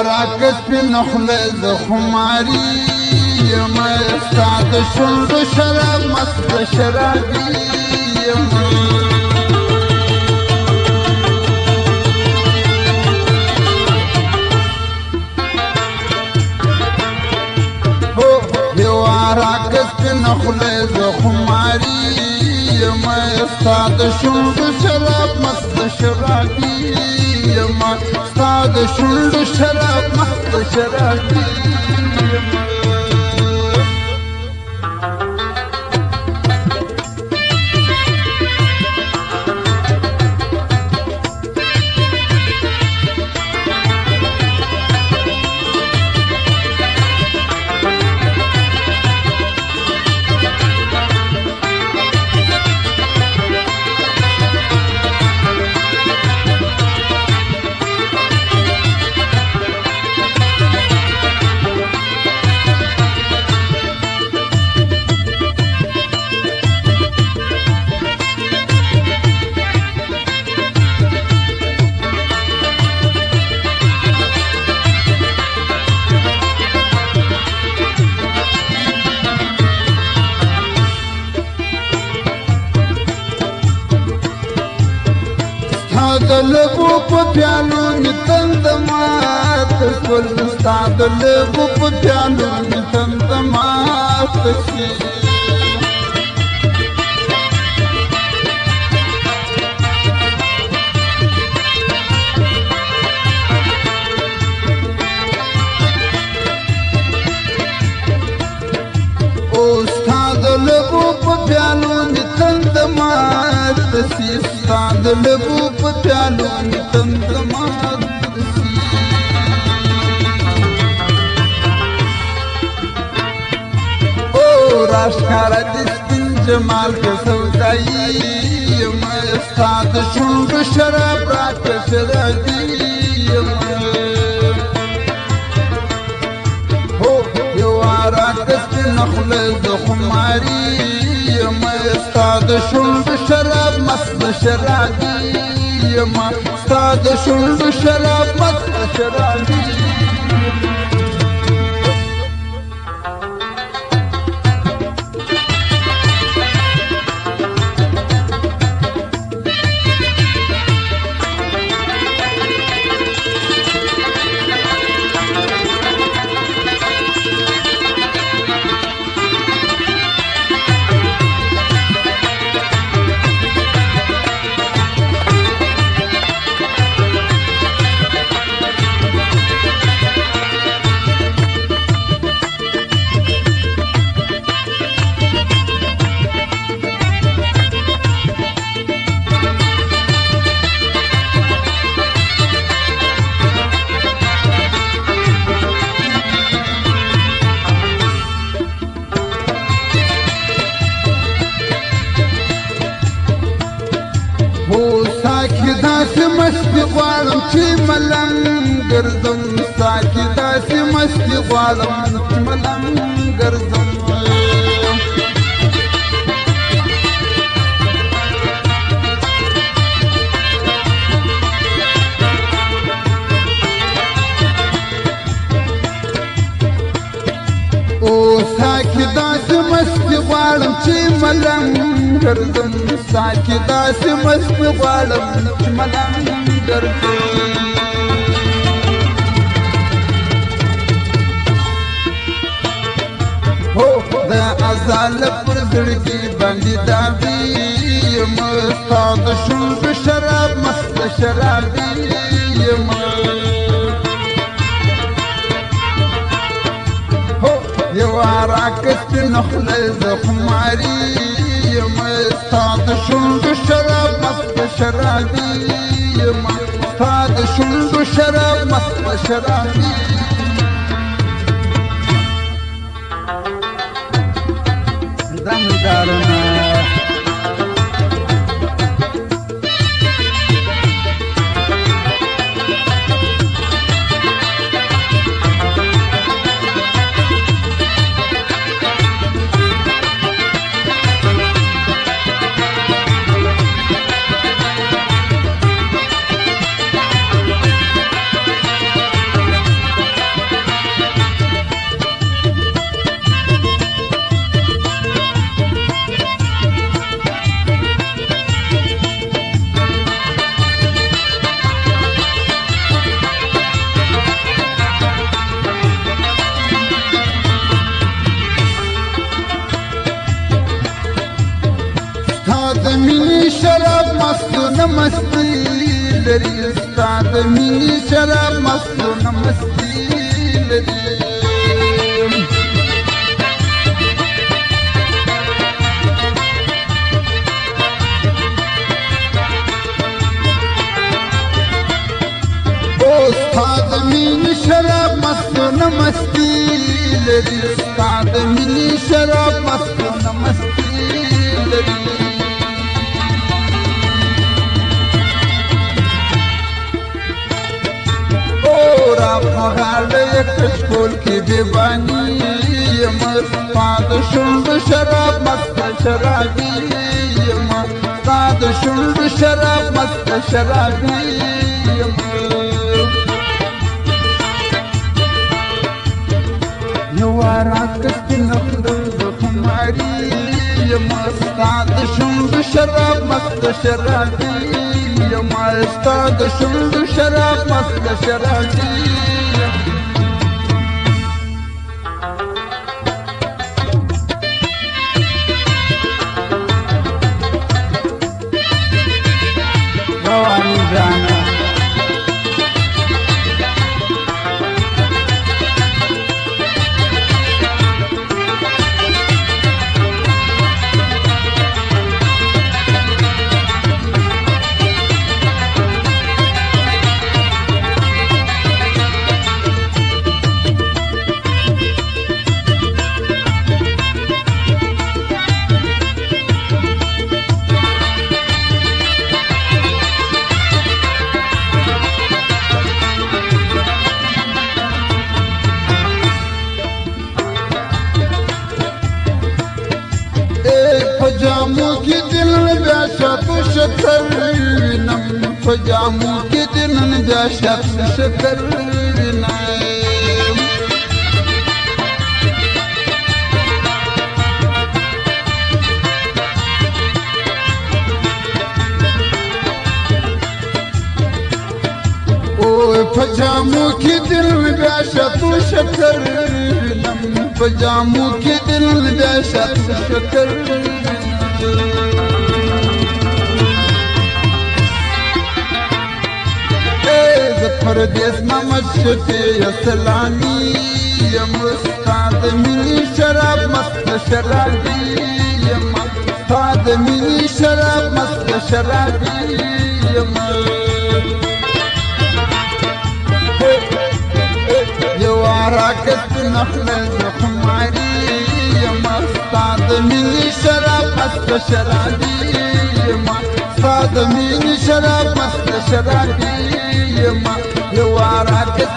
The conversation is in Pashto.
راکس پی نخله زخماری یما استاد شلد شراب مست شرابی یما راکس پی نخله زخماری یما استاد شلد شراب مست شرابی یما استاد شلد شراب مست شرابی لبو په پیالو می تندمات کل استاد لبو په پیالو می تندمات شي استاد لبو په پیالو می تندمات شي استاد لبو په پیالو می تندمات شي او راشکارا د سپین جمال کې سودایي یم استاد شونډو شراب راکړه شرابي یم هو یو راکړه سپین نخله زخماري یم استاد شونډو شراب مست شرابي یم استاد شونډو شراب مست شرابي داسې مستي غواړم چې ملنګ ګرځم ساکي داسې مستي غواړم چې ملنګ ګرځم او ساکي داسې مستي غواړم چې ملنګ ګرځم ساکي داسې مستي غواړم چې ملنګ ګرځم هو د ازال پر زړګي باندې داوي یم ستا د شونډو شراب مست شرابي یم یو راکس پی نخله زخماری یم ستا د شونډو شراب مست شرابي یم ستا د شونډو شراب مست شرابي دمدارونه مستی لري ستا د مینې شراب مستونه مستی لري ستا د مینې شراب مستونه مستی لري ستا د مینې شراب مستونه مستی لري را په غاړه یې کشکول کې دیواني یم ستا د شونډو شراب مسته شرابي یم ستا د شونډو شراب مسته شرابي یم یوه راکسې نخله د خماري یم ستا د شونډو شراب مسته شرابي یم ستا د شونډو شراب مسته شرابي رواني جانا پجامو کی دلن بیا شط شکر وینم پجامو کی دلن بیا شط شکر وینم پجامو کی دلن بیا شط شکر وینم پجامو کی دلن بیا شط شکر پردیس نمت شفی اسلامی یم ستا د مینې شراب مست شرابي یم ستا د مینې شراب مست شرابي یم یوه راکسې نخله د خماري یم ستا د مینې شراب مست شرابي یم ستا د مینې شراب مست شرابي یم یوه راکسې